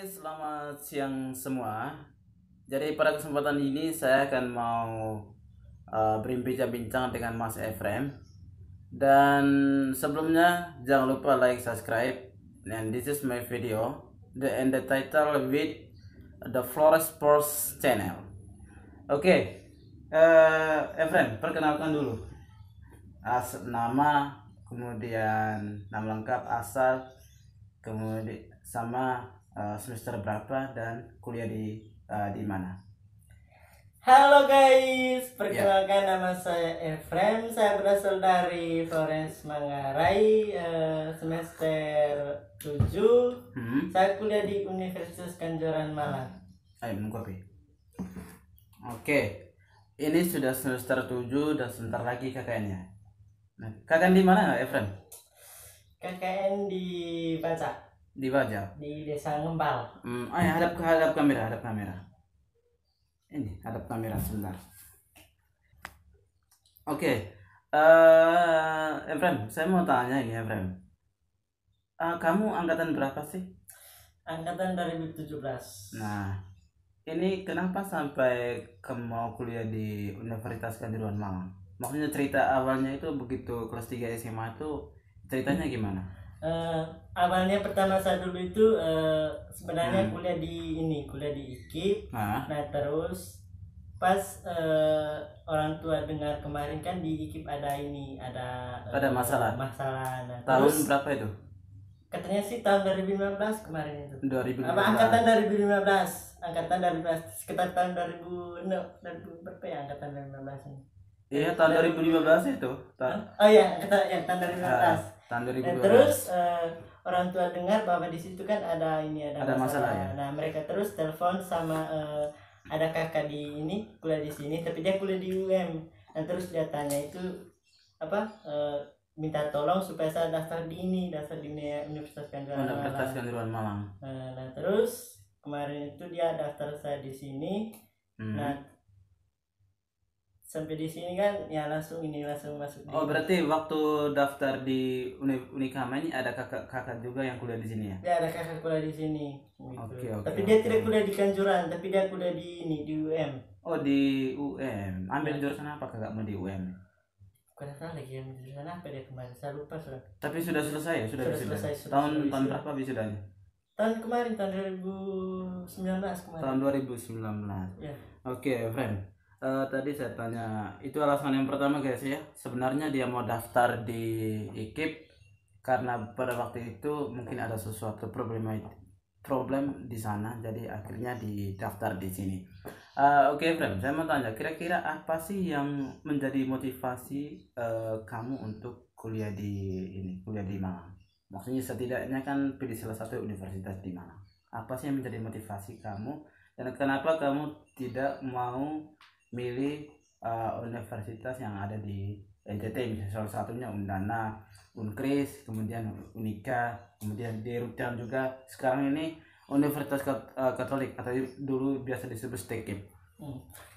Selamat siang semua. Jadi pada kesempatan ini saya akan mau berbincang-bincang dengan Mas Efrem. Dan sebelumnya jangan lupa like, subscribe, and this is my video. The title with the Flores Sports Channel. Oke, Efrem, perkenalkan dulu. Nama, kemudian nama lengkap, asal, kemudian sama semester berapa dan kuliah di mana? Halo guys, perkenalkan nama saya Efrem. Saya berasal dari Flores Manggarai, semester 7. Saya kuliah di Universitas Kanjuran Malang. Ayo mengkopi. Oke, ini sudah semester 7 dan sebentar lagi KKN-nya. Nah, KKN di mana, Efrem? KKN di Baca, Di Baja. di Desa Ngempal. Ayo hadap kamera, Ini hadap kamera sebentar. Oke, Efrem, saya mau tanya ini, Efrem. Kamu angkatan berapa sih? Angkatan 2017. Nah, ini kenapa sampai kamu mau kuliah di Universitas Kanjuruhan Malang? Maksudnya cerita awalnya itu begitu kelas 3 SMA itu ceritanya gimana? Awalnya pertama saya dulu itu sebenarnya kuliah di IKIP. Nah terus pas orang tua dengar kemarin kan di IKIP ada masalah. Nah, tahun terus, berapa itu? Katanya sih tahun 2015 kemarin itu. 2015. Angkatan 2015. Angkatan 2015 sekitar tahun 2000 berapa ya angkatan 2015 ini? Iya, tahun 2015 itu. Oh iya, tahun 2015. Tahun 2012. Nah, terus orang tua dengar bahwa di situ kan ada masalah ya. Nah, mereka terus telepon sama ada kakak kuliah di sini, tapi dia kuliah di UM. Nah, terus dia tanya itu minta tolong supaya saya daftar di Universitas Kanjuruhan Malang. Nah, terus kemarin itu dia daftar saya di sini. Nah, sampai di sini kan ya langsung masuk. Oh, berarti waktu daftar di Unikama ini ada kakak juga yang kuliah di sini ya? Ya, ada kakak kuliah di sini. Gitu. Oke. Tapi dia tidak kuliah di Kanjuran, tapi dia kuliah di UM. Oh, di UM. Ambil jurusan apa kakakmu di UM? Bukan lagi yang jurusan apa dia kemarin, saya lupa sudah. Tapi sudah selesai ya? Sudah selesai. Tahun berapa wisudanya? Tahun kemarin, tahun 2019 kemarin. Tahun 2019. Ya. Oke, friend. Tadi saya tanya, itu alasan yang pertama guys ya. Sebenarnya dia mau daftar di IKIP karena pada waktu itu mungkin ada sesuatu problem di sana, jadi akhirnya didaftar di sini. Oke, friend, saya mau tanya, kira-kira apa sih yang menjadi motivasi kamu untuk kuliah di Malang? Maksudnya setidaknya kan pilih salah satu universitas di Malang. Apa sih yang menjadi motivasi kamu dan kenapa kamu tidak mau milih universitas yang ada di NTT, misalnya salah satunya Undana, Unkris, kemudian Unika, kemudian di Rutan juga sekarang ini Universitas Katolik atau dulu biasa disebut STEKIP.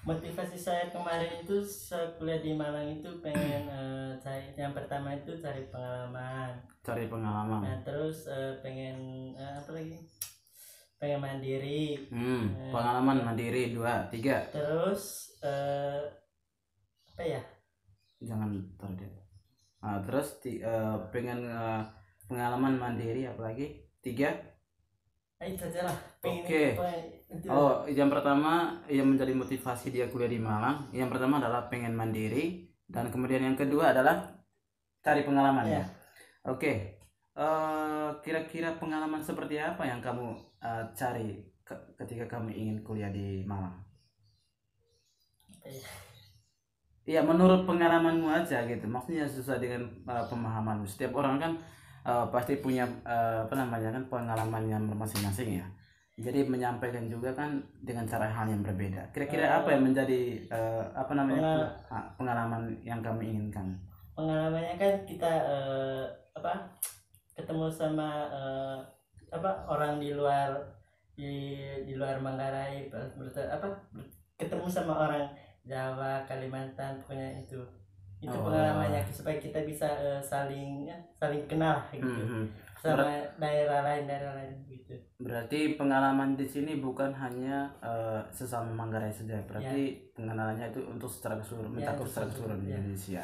Motivasi saya kemarin itu saya kuliah di Malang itu pengen yang pertama itu cari pengalaman. Nah, terus pengen apa lagi? Pengen mandiri. Pengalaman mandiri 2, 3. Terus apa ya? Jangan target. Terus pengen pengalaman mandiri apalagi 3. Itu aja lah. Oke. Oh, yang pertama yang menjadi motivasi dia kuliah di Malang, yang pertama adalah pengen mandiri dan kemudian yang kedua adalah cari pengalaman ya. Oke. Kira-kira pengalaman seperti apa yang kamu cari ketika kamu ingin kuliah di Malang? Iya, menurut pengalamanmu aja gitu. Maksudnya sesuai dengan pemahamanmu. Setiap orang kan pasti punya pengalamannya masing-masing ya. Jadi menyampaikan juga kan dengan cara hal yang berbeda. Kira-kira apa yang menjadi pengalaman yang kamu inginkan? Pengalamannya kan kita ketemu sama orang di luar Manggarai, ketemu sama orang Jawa, Kalimantan, pokoknya itu pengalamannya supaya kita bisa saling kenal gitu sama daerah lain gitu. gitu. Berarti pengalaman di sini bukan hanya sesama Manggarai saja, berarti pengenalannya itu untuk secara keseluruhan, mencakup secara keseluruhan Indonesia.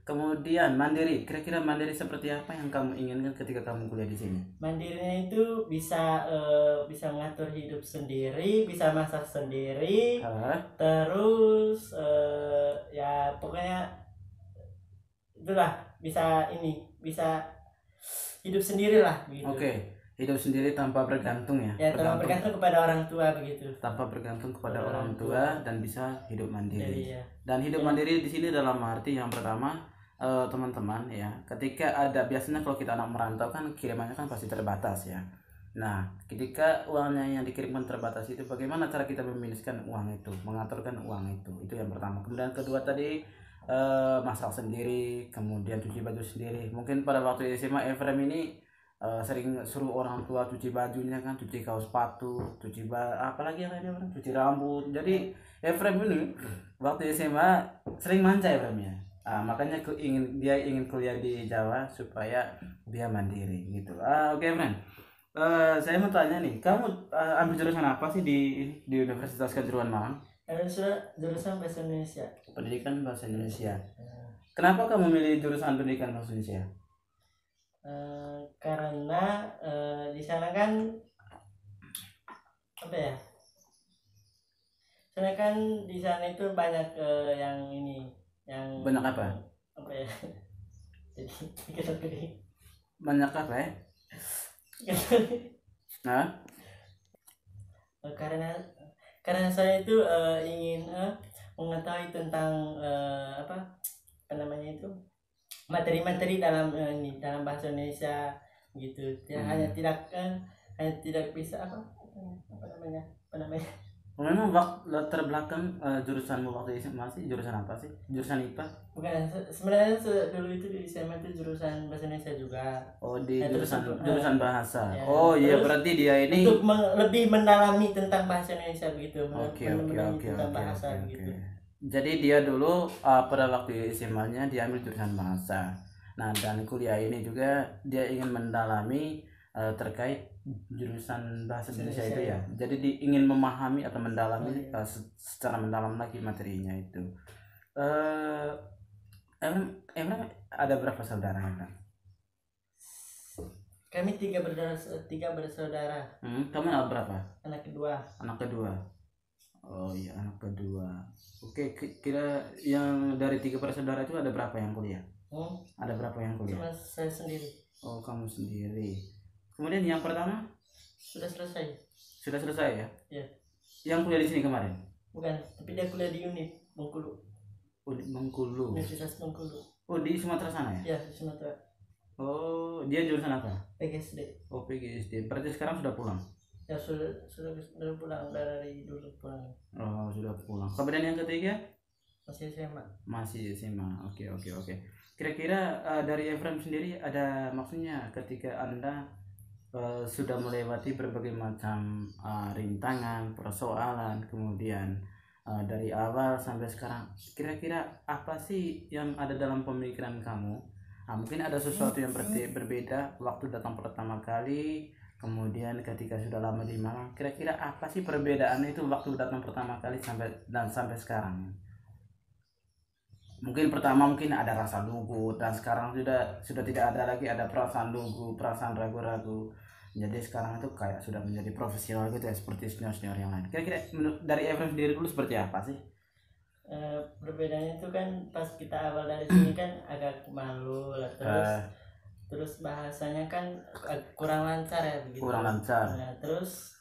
Kemudian mandiri, kira-kira mandiri seperti apa yang kamu inginkan ketika kamu kuliah di sini? Mandirinya itu bisa mengatur hidup sendiri, bisa masak sendiri, terus ya pokoknya itulah, bisa hidup sendiri lah gitu. Oke, hidup sendiri tanpa bergantung ya? Ya, tanpa bergantung kepada orang tua begitu. Tanpa bergantung kepada orang tua dan bisa hidup mandiri. Ya. Dan hidup mandiri di sini dalam arti yang pertama, teman-teman ya, ketika ada, biasanya kalau kita anak merantau kan kirimannya kan pasti terbatas ya. Nah, ketika uangnya yang dikirimkan terbatas itu, bagaimana cara kita meminuskan uang itu, mengaturkan uang itu yang pertama. Kemudian kedua tadi, masak sendiri, kemudian cuci baju sendiri. Mungkin pada waktu SMA Efrem ini sering suruh orang tua cuci bajunya kan, cuci kaos sepatu, apalagi yang lainnya, cuci rambut. Jadi Efrem ini waktu SMA sering manja Efrem ya. Makanya dia ingin kuliah di Jawa supaya dia mandiri gitu. Oke, friend. Saya mau tanya nih, kamu ambil jurusan apa sih di Universitas Kanjuruhan Malang? Jurusan Bahasa Indonesia. Pendidikan Bahasa Indonesia. Kenapa kamu memilih jurusan Pendidikan Bahasa Indonesia? Karena di sana kan apa ya? Sana kan di sana itu banyak yang banyak apa ya? Jadi banyak apa ya? Nah, karena saya itu ingin mengetahui tentang apa namanya itu, materi-materi dalam bahasa Indonesia gitu. Hanya tidak bisa apa namanya memang latar belakang jurusanmu waktu itu masih jurusan apa sih? Jurusan IPA? Bukan, sebenarnya dulu itu di SMA itu jurusan Bahasa Indonesia juga. Oh, di jurusan bahasa. Ya, oh iya, berarti dia ini untuk lebih mendalami tentang bahasa Indonesia begitu. Oke. Bahasa gitu. Jadi dia dulu pada waktu SMA-nya dia ambil jurusan bahasa. Nah, dan kuliah ini juga dia ingin mendalami terkait jurusan bahasa Indonesia itu ya. Jadi ingin memahami atau mendalami secara mendalam lagi materinya itu. Emang ada berapa saudara kan? Kami tiga bersaudara. Kamu anak berapa? Anak kedua. Oh iya, anak kedua. Oke, kira yang dari 3 bersaudara itu ada berapa yang kuliah? Ada berapa yang kuliah? Cuma saya sendiri. Oh, kamu sendiri. Kemudian yang pertama sudah selesai. Sudah selesai ya? Iya. Yang kuliah di sini kemarin? Bukan, tapi dia kuliah di UNIF Bengkulu. Oh, di Bengkulu. Universitas Bengkulu. Oh, di Sumatera sana ya? Iya, di Sumatera. Oh, dia jurusan apa? PGSD. Oh, PGSD. Berarti sekarang sudah pulang? Ya, sudah pulang, dari dulu pulang. Oh, sudah pulang. Kemudian yang ketiga? Masih SMA. Masih SMA. Oke. Kira-kira dari Efrem sendiri ada maksudnya ketika Anda sudah melewati berbagai macam rintangan, persoalan, kemudian dari awal sampai sekarang, kira-kira apa sih yang ada dalam pemikiran kamu? Mungkin ada sesuatu yang berbeda waktu datang pertama kali, kemudian ketika sudah lama di Malang, kira-kira apa sih perbedaannya itu waktu datang pertama kali sampai sekarang? Mungkin pertama ada rasa lugu, dan sekarang sudah tidak ada lagi ada perasaan lugu, perasaan ragu-ragu. Jadi sekarang itu kayak sudah menjadi profesional gitu ya, seperti senior yang lain. Kira-kira dari Efrem sendiri dulu seperti apa sih? Perbedaannya itu kan pas kita awal dari sini kan agak malu lah, terus bahasanya kan kurang lancar ya begitu. Kurang lancar. Nah, terus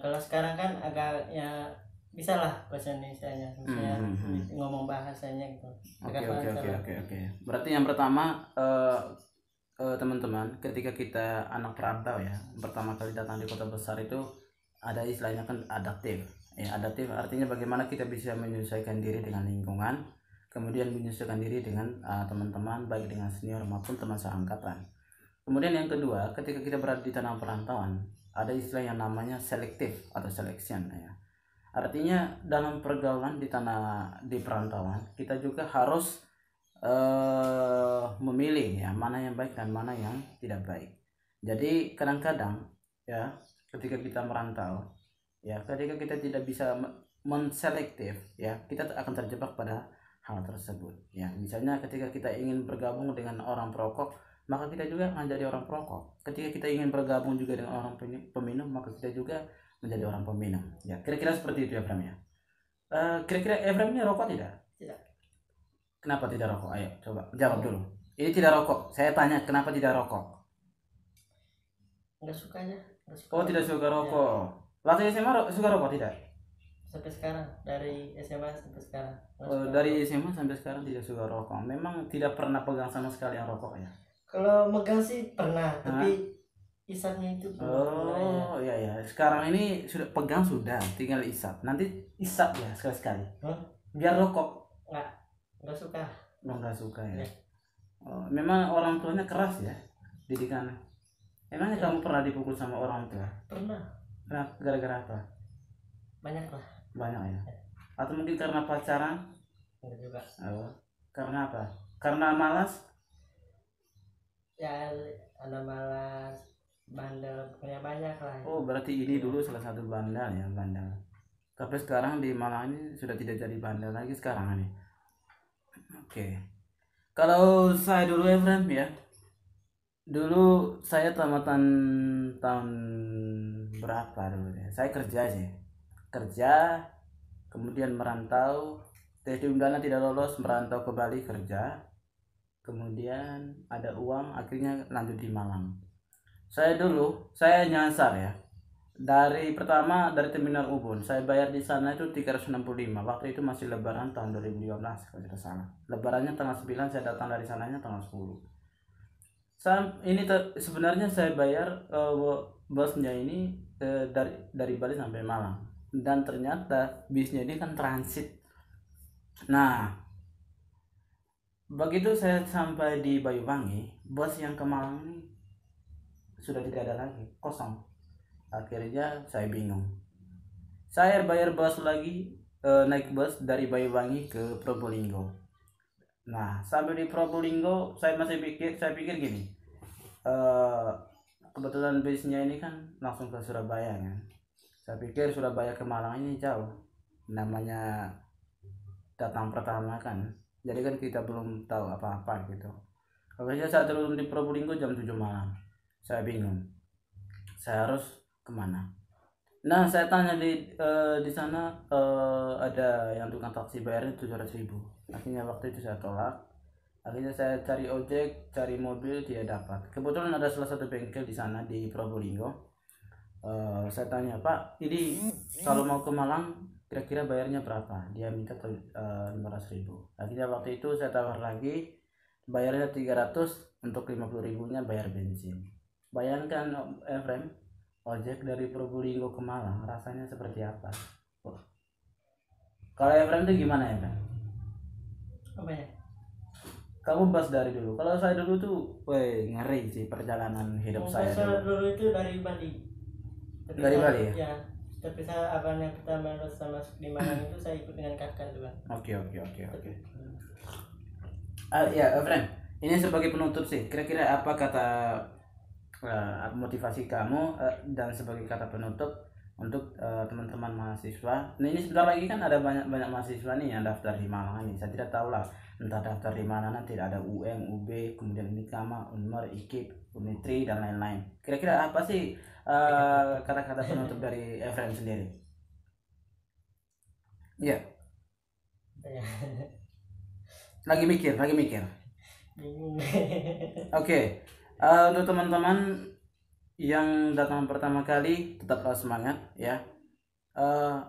kalau sekarang kan agak ya bisa lah bahasa Indonesianya, misalnya ngomong bahasanya gitu. Oke. Berarti yang pertama teman-teman, ketika kita anak perantau ya, pertama kali datang di kota besar itu ada istilahnya kan adaptif. Ya, adaptif artinya bagaimana kita bisa menyesuaikan diri dengan lingkungan, kemudian menyesuaikan diri dengan teman-teman, baik dengan senior maupun teman seangkatan. Kemudian yang kedua, ketika kita berada di tanah perantauan, ada istilah yang namanya selektif atau selection ya. Artinya dalam pergaulan di perantauan, kita juga harus memilih ya mana yang baik dan mana yang tidak baik. Jadi kadang-kadang ya, ketika kita merantau, ya, ketika kita tidak bisa menselektif, ya, kita akan terjebak pada hal tersebut. Ya, misalnya ketika kita ingin bergabung dengan orang perokok, maka kita juga akan jadi orang perokok. Ketika kita ingin bergabung juga dengan orang peminum, maka kita juga menjadi orang peminum. Ya, kira-kira seperti itu ya, Bram ya. Kira-kira Efrem ini rokok tidak? Tidak. Kenapa tidak rokok? Ayo coba jawab dulu. Ini tidak rokok. Saya tanya kenapa tidak rokok? Nggak suka aja. Oh, tidak suka rokok. Ya. Waktu SMA suka rokok tidak? Sampai sekarang, dari SMA sampai sekarang. Dari SMA sampai sekarang tidak suka rokok. Memang tidak pernah pegang sama sekali yang rokok ya? Kalau megang sih pernah, tapi isapnya itu oh ya. Iya. Sekarang ini sudah pegang, sudah tinggal isap. Nanti isap ya sekali-sekali. Biar rokok. Nggak suka. Nggak suka ya. Oh, memang orang tuanya keras ya didikannya. Emangnya kamu pernah dipukul sama orang tua? Pernah. Nah, gara-gara apa? Banyak lah. Banyak ya. Atau mungkin karena pacaran? Enggak juga. Oh, karena apa? Karena malas? Ya, ada malas, bandel, punya banyak lah. Oh, berarti ini dulu salah satu bandel ya, bandel. Tapi sekarang di Malang ini sudah tidak jadi bandel lagi sekarang ini. Oke. Kalau saya dulu Efrem ya. Dulu saya tamatan tahun berapa dulu ya? Saya kerja sih. Kerja, kemudian merantau. Tes di Undana tidak lolos, merantau ke Bali kerja. Kemudian ada uang, akhirnya lanjut di Malang. Saya nyasar ya. Dari terminal Ubun, saya bayar di sana itu 365. Waktu itu masih lebaran tahun 2015 kalau tidak salah. Lebarannya tanggal 9, saya datang dari sananya tanggal 10. Sebenarnya saya bayar bosnya ini dari Bali sampai Malang. Dan ternyata bisnya ini kan transit. Nah, begitu saya sampai di Banyuwangi, bos yang ke Malang ini sudah tidak ada lagi, kosong. Akhirnya saya bingung. Saya bayar bus lagi, naik bus dari Banyuwangi ke Probolinggo. Nah, sampai di Probolinggo saya pikir gini, kebetulan bisnya ini kan langsung ke Surabaya kan. Saya pikir Surabaya ke Malang ini jauh, namanya datang pertama kan, jadi kan kita belum tahu apa-apa gitu. Akhirnya saya turun di Probolinggo jam 7 malam. Saya bingung, saya harus kemana. Nah, saya tanya di sana, ada yang tukang taksi, bayarnya 700.000. Akhirnya waktu itu saya tolak. Akhirnya saya cari ojek, cari mobil, tidak dapat. Kebetulan ada salah satu bengkel di sana di Probolinggo. Saya tanya, Pak, ini kalau mau ke Malang kira-kira bayarnya berapa? Dia minta 500.000. Akhirnya waktu itu saya tawar lagi, bayarnya 300, untuk 50.000-nya bayar bensin. Bayangkan Efrem, ojek dari Probolinggo ke Malang rasanya seperti apa? Kalau Efrem itu gimana ya kan? Apa ya? Kamu bus dari dulu. Kalau saya dulu tuh, ngeri sih perjalanan hidup saya. Saya dulu itu dari Bali. Dari Bali ya? Ya. Tapi saya abangnya pertama masuk di Malang itu saya ikut dengan kakak tuh, Bang. Oke. Ya, Efrem, ini sebagai penutup sih. Kira-kira apa kata motivasi kamu dan sebagai kata penutup untuk teman-teman mahasiswa. Nah, ini sebentar lagi kan ada banyak mahasiswa nih yang daftar di Malang ini. Saya tidak tahu lah entah daftar di mana, nanti ada UM, UB, kemudian Unikama, Unmer, IKIP, Unitri dan lain-lain. Kira-kira apa sih kata-kata penutup dari Efrem sendiri? Iya. Lagi mikir. Oke. Untuk teman-teman yang datang pertama kali, tetaplah semangat ya.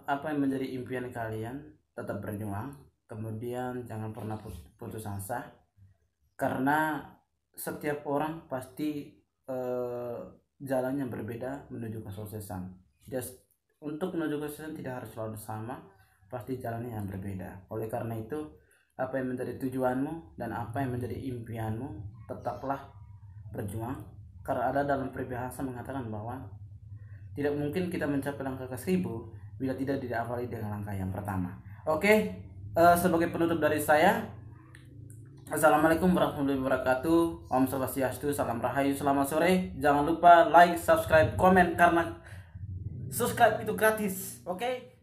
Apa yang menjadi impian kalian, tetap berjuang. Kemudian jangan pernah putus asa, karena setiap orang pasti jalannya berbeda menuju kesuksesan. Untuk menuju kesuksesan tidak harus selalu sama, pasti jalannya yang berbeda. Oleh karena itu, apa yang menjadi tujuanmu dan apa yang menjadi impianmu, tetaplah berjuang. Karena ada dalam peribahasa mengatakan bahwa tidak mungkin kita mencapai langkah ke 1000 bila tidak diawali dengan langkah yang pertama. Oke, sebagai penutup dari saya, Assalamualaikum warahmatullahi wabarakatuh. Om Swastiastu, salam rahayu, selamat sore. Jangan lupa like, subscribe, komen karena subscribe itu gratis. Oke?